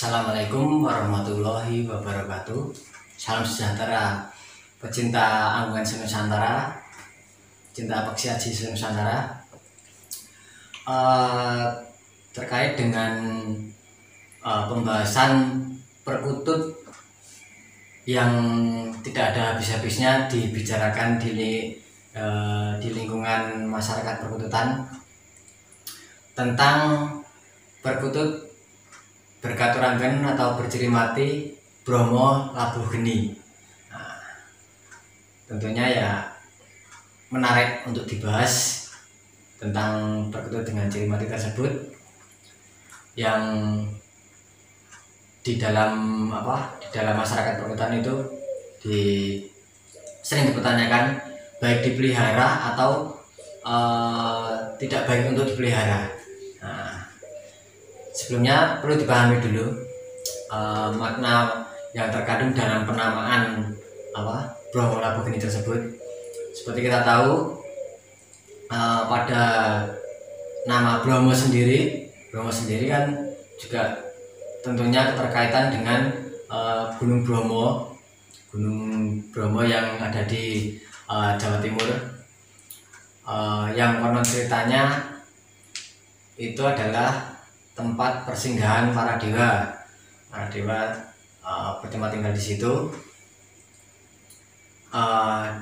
Assalamualaikum warahmatullahi wabarakatuh. Salam sejahtera pecinta anggungan Senusantara, cinta Peksi Aji Senusantara. Terkait dengan pembahasan perkutut yang tidak ada habis-habisnya dibicarakan di lingkungan masyarakat perkututan tentang perkutut berkaturangan atau berciri mati Bromo Labuh Geni. Nah, tentunya ya menarik untuk dibahas tentang perkutut dengan ciri mati tersebut yang di dalam masyarakat perkututan itu sering dipertanyakan baik dipelihara atau tidak baik untuk dipelihara. Nah, sebelumnya perlu dipahami dulu makna yang terkandung dalam penamaan Bromo Labuh Geni tersebut. Seperti kita tahu, pada nama Bromo sendiri kan juga tentunya keterkaitan dengan Gunung Bromo yang ada di Jawa Timur, yang konon ceritanya itu adalah tempat persinggahan para dewa bertempat tinggal di situ.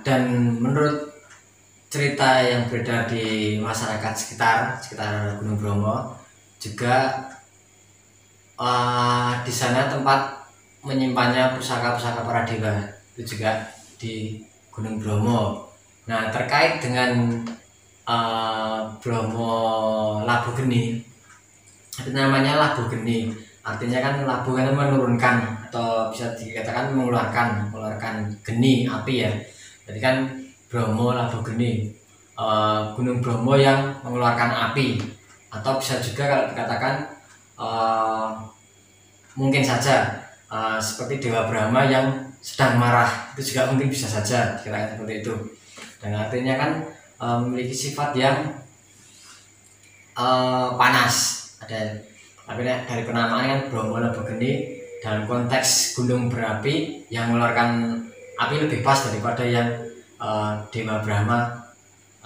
Dan menurut cerita yang beredar di masyarakat sekitar Gunung Bromo juga di sana tempat menyimpannya pusaka-pusaka para dewa itu juga di Gunung Bromo. Nah, terkait dengan Bromo Labuh Geni, itu namanya Labuh Geni, artinya kan labuh kan menurunkan atau bisa dikatakan mengeluarkan geni api ya. Jadi kan Bromo Labuh Geni, Gunung Bromo yang mengeluarkan api, atau bisa juga kalau dikatakan mungkin saja seperti Dewa Brahma yang sedang marah, itu juga mungkin bisa saja dikatakan seperti itu. Dan artinya kan memiliki sifat yang panas. Tapi dari penamaan kan Bromo Labuh Geni dalam konteks gunung berapi yang mengeluarkan api lebih pas daripada yang Dewa Brahma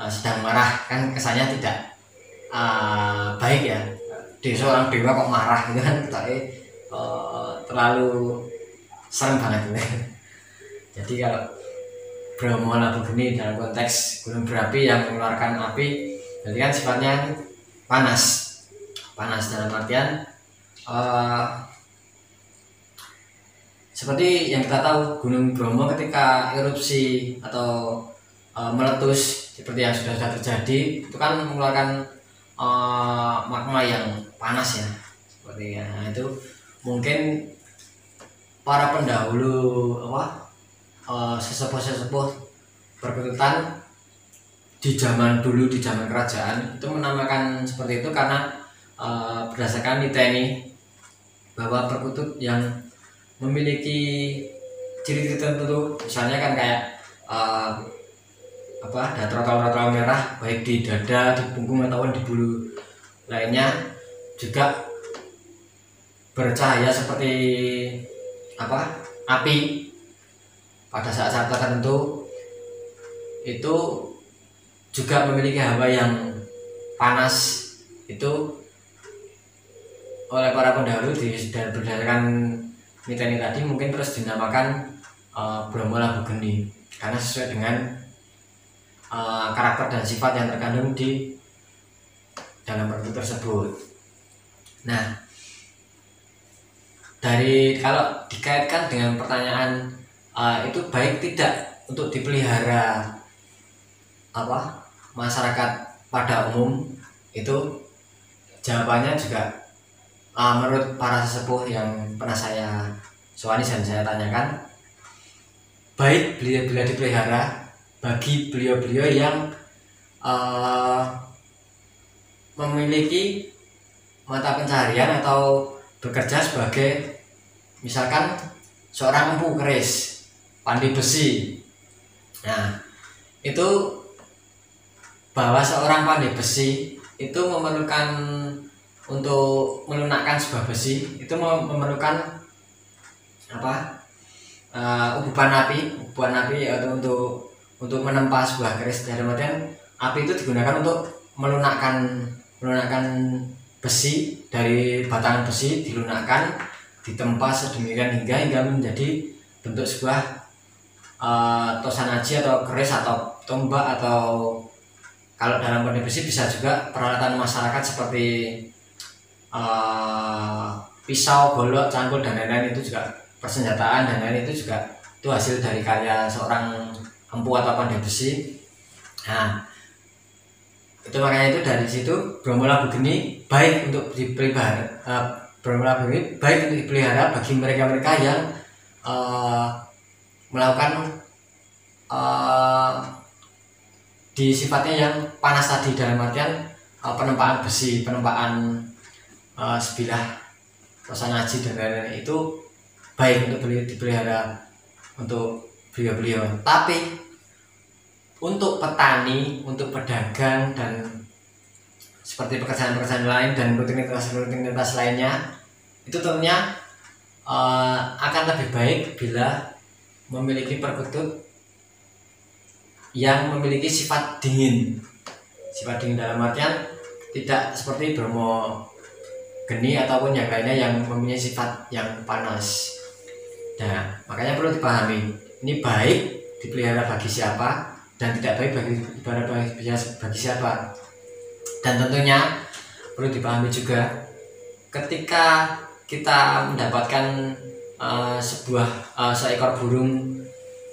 sedang marah, kan kesannya tidak baik ya. Seorang dewa kok marah gitu kan, terlalu serem banget gitu. Jadi kalau Bromo Labuh Geni dalam konteks gunung berapi yang mengeluarkan api, jadi kan sifatnya panas dalam artian seperti yang kita tahu, Gunung Bromo ketika erupsi atau meletus seperti yang sudah terjadi itu kan mengeluarkan magma yang panas ya, seperti ya. Nah, itu mungkin para pendahulu sesepuh perkututan di zaman dulu, di zaman kerajaan itu menamakan seperti itu karena berdasarkan miteni bahwa perkutut yang memiliki ciri-ciri tertentu, misalnya kan kayak ada trotol merah baik di dada, di punggung ataupun di bulu lainnya, juga bercahaya seperti api pada saat-saat tertentu, itu juga memiliki hawa yang panas. Itu oleh para pendahulu dan berdasarkan miteni tadi mungkin terus dinamakan Bromo Labuh Geni karena sesuai dengan karakter dan sifat yang terkandung di dalam perkutut tersebut. Nah, kalau dikaitkan dengan pertanyaan itu baik tidak untuk dipelihara masyarakat pada umum, itu jawabannya juga menurut para sesepuh yang pernah saya soani dan saya tanyakan, baik bila dipelihara bagi beliau-beliau yang memiliki mata pencaharian atau bekerja sebagai misalkan seorang empu keris, pandai besi. Nah, itu bahwa seorang pandai besi itu memerlukan untuk melunakkan sebuah besi itu memerlukan apa, ububan api atau untuk menempa sebuah keris. Dalam artian api itu digunakan untuk melunakkan besi, dari batang besi dilunakkan, ditempa sedemikian hingga menjadi bentuk sebuah tosanaji atau keris atau tombak, atau kalau dalam kondisi besi bisa juga peralatan masyarakat seperti pisau, golok, cangkul dan lain-lain. Itu juga persenjataan dan lain itu juga itu hasil dari karya seorang empu atau pandai besi. Nah, itu makanya itu dari situ Bromo Labu Geni baik untuk dipelihara, bagi mereka-mereka yang melakukan di sifatnya yang panas tadi, dalam artian penempaan besi, penempaan sebilah tosanaji dan lain-lain, itu baik untuk dipelihara untuk beliau-beliau. Tapi untuk petani, untuk pedagang dan seperti pekerjaan-pekerjaan lain dan rutinitas lainnya, itu tentunya akan lebih baik bila memiliki perkutut yang memiliki sifat dingin dalam artian tidak seperti Bromo Geni ataupun yang lainnya yang mempunyai sifat yang panas. Nah, makanya perlu dipahami, ini baik dipelihara bagi siapa dan tidak baik bagi siapa. Dan tentunya perlu dipahami juga, ketika kita mendapatkan seekor burung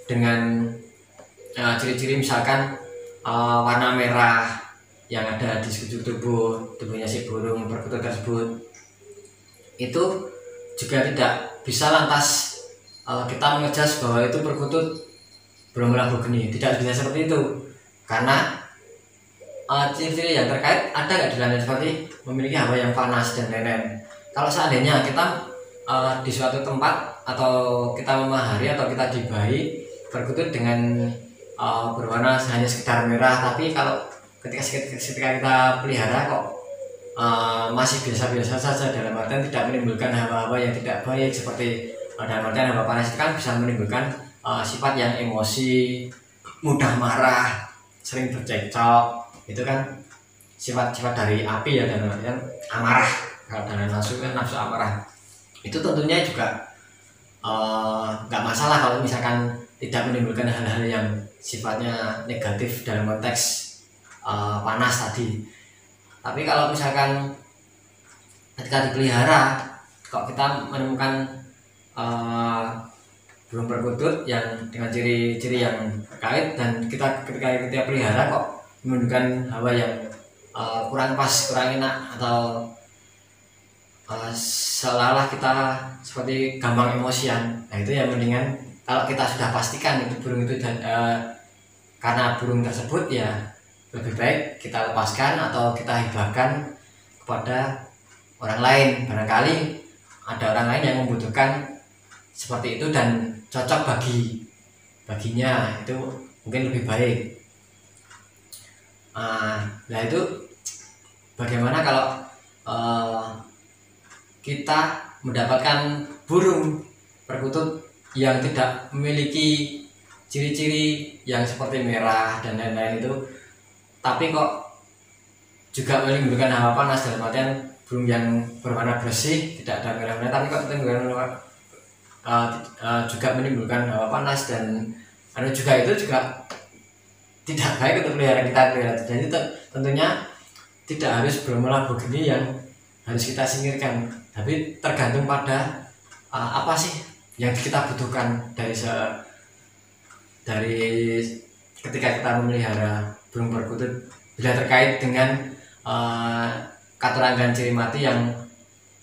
dengan ciri-ciri misalkan warna merah yang ada di sekujur tubuhnya si burung perkutut tersebut, itu juga tidak bisa lantas kita mengejas bahwa itu perkutut Bromo Labu Geni. Tidak bisa seperti itu, karena ciri-ciri yang terkait ada nggak di dalamnya, seperti memiliki hawa yang panas dan lain-lain. Kalau seandainya kita di suatu tempat atau kita memahari atau kita dibayi perkutut dengan berwarna hanya sekedar merah, tapi kalau ketika kita pelihara kok masih biasa-biasa saja, dalam artian tidak menimbulkan hawa-hawa yang tidak baik, seperti dalam artian hawa panas itu kan bisa menimbulkan sifat yang emosi, mudah marah, sering bercekcok, itu kan sifat-sifat dari api ya, dalam artian amarah. Kalau dalam nafsu kan nafsu amarah, itu tentunya juga nggak masalah kalau misalkan tidak menimbulkan hal-hal yang sifatnya negatif dalam konteks panas tadi. Tapi kalau misalkan ketika dipelihara kok kita menemukan burung perkutut yang dengan ciri-ciri yang terkait, dan ketika kita pelihara kok menunjukkan hawa yang kurang pas, kurang enak, atau seolah-olah kita seperti gampang emosian, nah itu ya mendingan kalau kita sudah pastikan itu burung itu karena burung tersebut, ya lebih baik kita lepaskan atau kita hibahkan kepada orang lain. Barangkali ada orang lain yang membutuhkan seperti itu dan cocok baginya, itu mungkin lebih baik. Nah itu bagaimana kalau kita mendapatkan burung perkutut yang tidak memiliki ciri-ciri yang seperti merah dan lain-lain itu, tapi kok juga menimbulkan hawa panas, dalam artian burung yang berwarna bersih, tidak ada merah-merah, tapi kok juga menimbulkan hawa panas, dan juga itu juga tidak baik untuk pelihara kita. Jadi tentunya tidak harus Bromo Labu Geni yang harus kita singkirkan, tapi tergantung pada apa sih yang kita butuhkan dari ketika kita memelihara burung perkutut, bila terkait dengan katuranggan ciri mati yang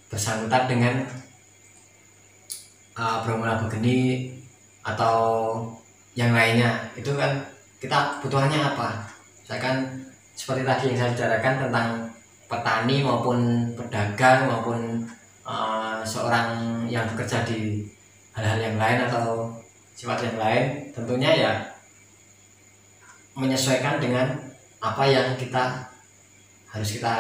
bersangkutan dengan Bromo Labu Geni atau yang lainnya. Itu kan kita butuhannya apa, misalkan seperti tadi yang saya bicarakan tentang petani maupun pedagang maupun seorang yang bekerja di hal-hal yang lain atau sifat yang lain, tentunya ya menyesuaikan dengan apa yang harus kita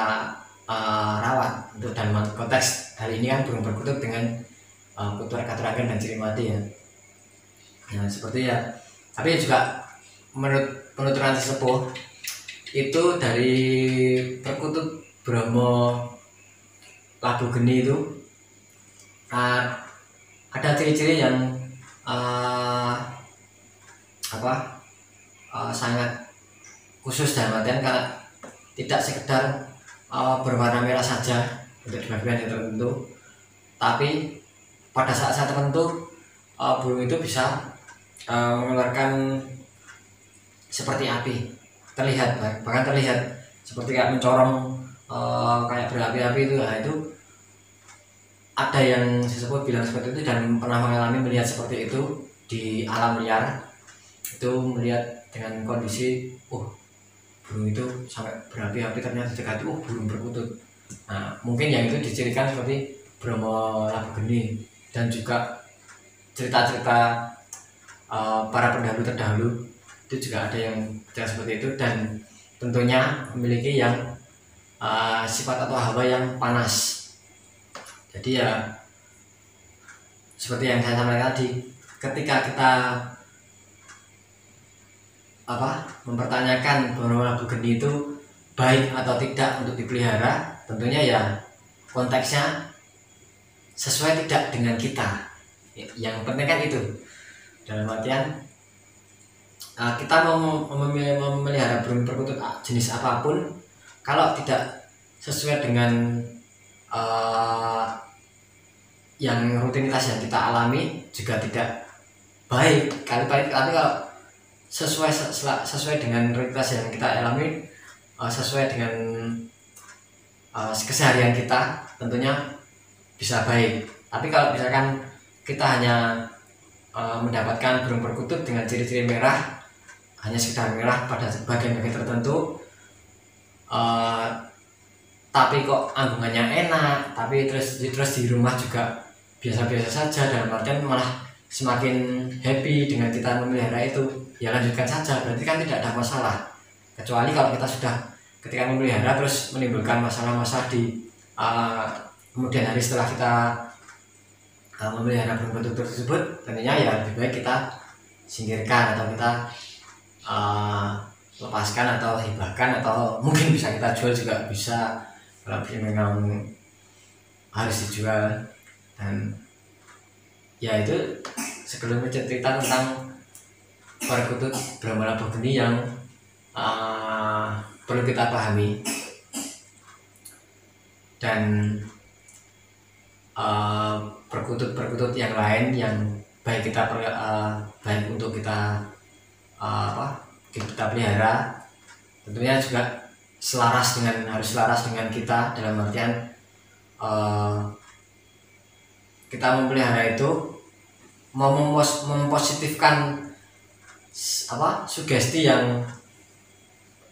rawat. Untuk dalam konteks hal ini kan burung perkutut dengan katurangan dan ciri mati ya. Nah seperti ya, tapi juga menurut penuturan sesepuh itu dari perkutut Bromo Labu Geni itu ada ciri-ciri yang sangat khusus dalam artian karena tidak sekedar berwarna merah saja untuk bagian yang tertentu, tapi pada saat-saat tertentu burung itu bisa mengeluarkan seperti api, bahkan terlihat seperti kayak mencorong, kayak berapi-api itu. Nah itu ada yang sesepuh bilang seperti itu dan pernah mengalami melihat seperti itu di alam liar. Itu melihat dengan kondisi burung itu sampai berapi-api, ternyata dekati burung perkutut. Nah mungkin yang itu dicirikan seperti Bromo Labu Geni. Dan juga cerita-cerita para pendahulu terdahulu itu juga ada yang bicara seperti itu, dan tentunya memiliki yang sifat atau hawa yang panas. Jadi ya seperti yang saya sampaikan tadi, ketika kita mempertanyakan Bromo Labu Geni itu baik atau tidak untuk dipelihara, tentunya ya konteksnya sesuai tidak dengan kita. Yang penting kan itu, dalam artian kita mau memelihara burung perkutut jenis apapun, kalau tidak sesuai dengan yang rutinitas yang kita alami juga tidak baik. Tapi kalau sesuai dengan rutinitas yang kita alami, sesuai dengan keseharian kita, tentunya bisa baik. Tapi kalau misalkan kita hanya mendapatkan burung perkutut dengan ciri-ciri merah, hanya sekedar merah pada bagian-bagian tertentu, tapi kok anggungannya enak, tapi terus di rumah juga biasa-biasa saja, dalam artian malah semakin happy dengan kita memelihara itu, ya lanjutkan saja, berarti kan tidak ada masalah. Kecuali kalau kita sudah ketika memelihara terus menimbulkan masalah-masalah di kemudian hari setelah kita memelihara burung perkutut tersebut, tentunya ya lebih baik kita singkirkan atau kita lepaskan atau hibahkan, atau mungkin bisa kita jual juga bisa kalau memang harus dijual. Dan ya itu sebelum cerita tentang perkutut Bromo Labu Geni yang perlu kita pahami. Dan perkutut yang lain yang baik untuk kita kita pelihara, tentunya juga harus selaras dengan kita, dalam artian kita memelihara itu mau mempositifkan sugesti yang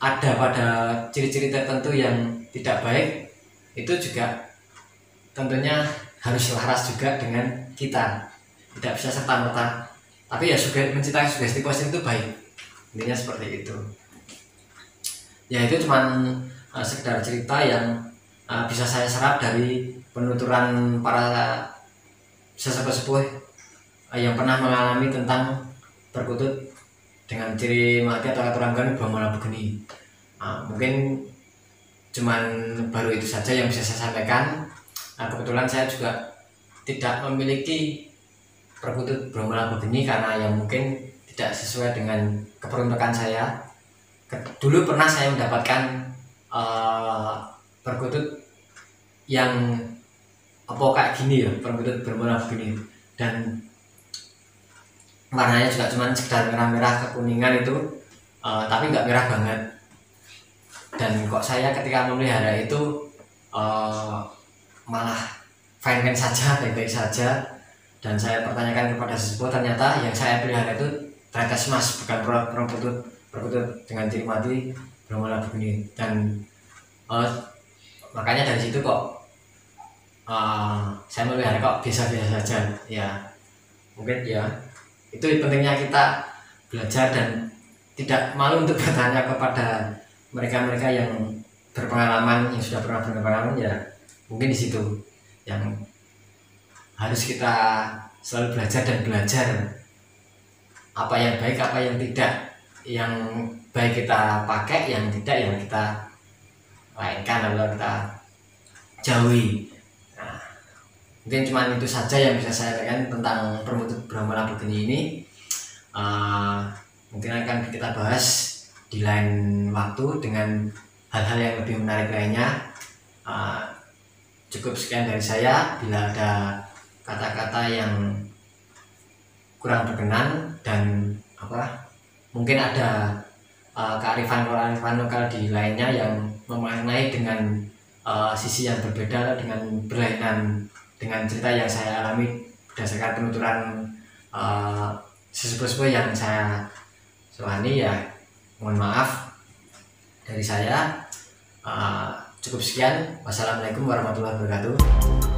ada pada ciri-ciri tertentu yang tidak baik, itu juga tentunya harus selaras juga dengan kita, tidak bisa serta-merta. Tapi ya menciptakan sugesti positif itu baik, intinya seperti itu. Ya itu cuman sekedar cerita yang bisa saya serap dari penuturan para sesepuh yang pernah mengalami tentang perkutut dengan ciri mati atau katurangan Bromo Labu Geni. Mungkin cuman baru itu saja yang bisa saya sampaikan. Kebetulan saya juga tidak memiliki perkutut Bromo Labu Geni karena yang mungkin tidak sesuai dengan keperuntukan saya. Dulu pernah saya mendapatkan perkutut yang kayak gini ya, perkutut Bromo Labu Geni, dan warnanya juga cuma sekedar merah-merah kekuningan itu, tapi nggak merah banget. Dan kok saya ketika memelihara itu malah fine-fine saja, baik-baik saja. Dan saya pertanyakan kepada sesepuh, ternyata yang saya pelihara itu Tretes Mas, bukan perkutut dengan ciri mati Bromo Labu Geni. Dan makanya dari situ kok saya memelihara kok biasa-biasa saja. Ya mungkin ya itu pentingnya kita belajar dan tidak malu untuk bertanya kepada mereka-mereka yang berpengalaman, yang sudah pernah berpengalaman, ya mungkin di situ yang harus kita selalu belajar dan belajar apa yang baik, apa yang tidak. Yang baik kita pakai, yang tidak yang kita lainkan atau kita jauhi. Nah, mungkin cuma itu saja yang bisa saya sampaikan tentang Permutut Brahma Labageni ini. Mungkin akan kita bahas di lain waktu dengan hal-hal yang lebih menarik lainnya. Cukup sekian dari saya. Bila ada kata-kata yang kurang berkenan dan mungkin ada kearifan lokal di lainnya yang memaknai dengan sisi yang berbeda, dengan berlainan dengan cerita yang saya alami berdasarkan penuturan sesepuh-sepuh yang saya sewani, ya mohon maaf dari saya. Cukup sekian. Wassalamualaikum warahmatullahi wabarakatuh.